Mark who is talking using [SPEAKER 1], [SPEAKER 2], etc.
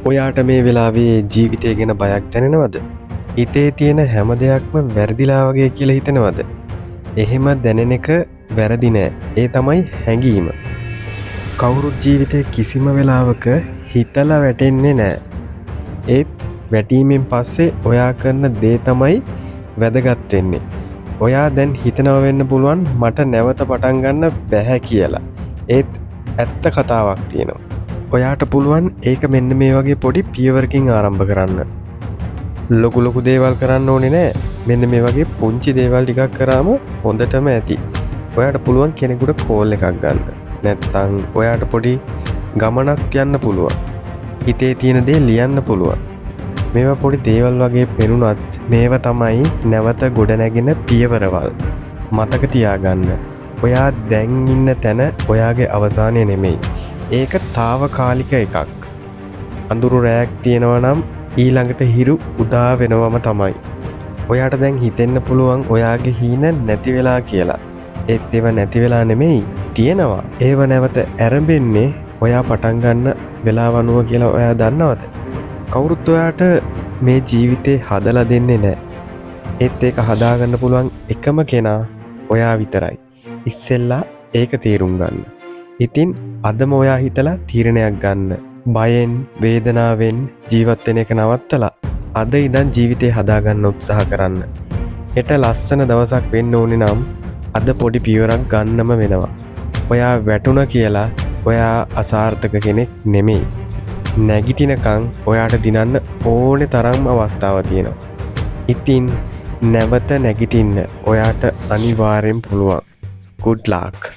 [SPEAKER 1] ඔයාට මේ වෙලාවේ ජීවිතය ගැන බයක් දැනෙනවද? හිතේ තියෙන හැම දෙයක්ම වැරදිලා වගේ කියලා හිතෙනවද? එහෙම දැනෙන එක වැරදි නෑ. ඒ තමයි හැඟීම. කවුරුත් ජීවිතේ කිසිම වෙලාවක හිතලා වැටෙන්නේ නෑ. ඒත් වැටීමෙන් පස්සේ ඔයා කරන දේ තමයි වැදගත් වෙන්නේ. ඔයා දැන් හිතනවා වෙන්න පුළුවන් මට නැවත පටන් ගන්න බැහැ කියලා. ඒත් ඇත්ත කතාවක් තියෙනවා. ඔයාට පුළුවන් ඒක මෙන්න මේ වගේ පොඩි පියවරකින් ආරම්භ කරන්න. ලොකු දේවල් කරන්න ඕනේ නෑ. මෙන්න මේ වගේ පුංචි දේවල් ටිකක් කරාම හොඳටම ඇති. ඔයාට පුළුවන් කෙනෙකුට කෝල් එකක් ගන්න. නැත්තම් ඔයාට පොඩි ගමනක් යන්න පුළුවන්. හිතේ තියෙන දේ ලියන්න පුළුවන්. මේවා පොඩි දේවල් වගේ පෙනුනත් මේවා තමයි නැවත ගොඩනැගෙන පියවරවල්. මතක තියාගන්න. ඔයා දැන් ඉන්න තැන ඔයාගේ අවසානය නෙමෙයි. ඒක තාවකාලික එකක්. අඳුරු රැයක් තියෙනවා නම් ඊළඟට හිරු උදා වෙනවම තමයි. ඔයාට දැන් හිතෙන්න පුළුවන් ඔයාගේ හීන නැති වෙලා කියලා. ඒත් ඒව නැති වෙලා නෙමෙයි තියෙනවා. ඒව නැවත ඇරඹෙන්නේ ඔයා පටන් ගන්න වෙලාව අනුව කියලා ඔයා දන්නවද? කවුරුත් ඔයාට මේ ජීවිතේ හදලා දෙන්නේ නැහැ. ඒත් ඒක හදාගන්න පුළුවන් එකම කෙනා ඔයා විතරයි. ඉස්සෙල්ලා ඒක තේරුම් ගන්න. ඉතින් අදම ඔයා හිතලා තීරණයක් ගන්න. බයෙන් වේදනාවෙන් ජීවත් වෙන එක නවත්තලා අද ඉඳන් ජීවිතේ හදාගන්න උත්සාහ කරන්න. හෙට ලස්සන දවසක් වෙන්න ඕනේ නම් අද පොඩි පියවරක් ගන්නම වෙනවා. ඔයා වැටුණා කියලා ඔයා අසාර්ථක කෙනෙක් නෙමෙයි. නැගිටිනකන් ඔයාට දිනන්න ඕනේ තරම් අවස්ථාව තියෙනවා. ඉතින් නැවත නැගිටින්න ඔයාට අනිවාර්යෙන් පුළුවන්. Good luck.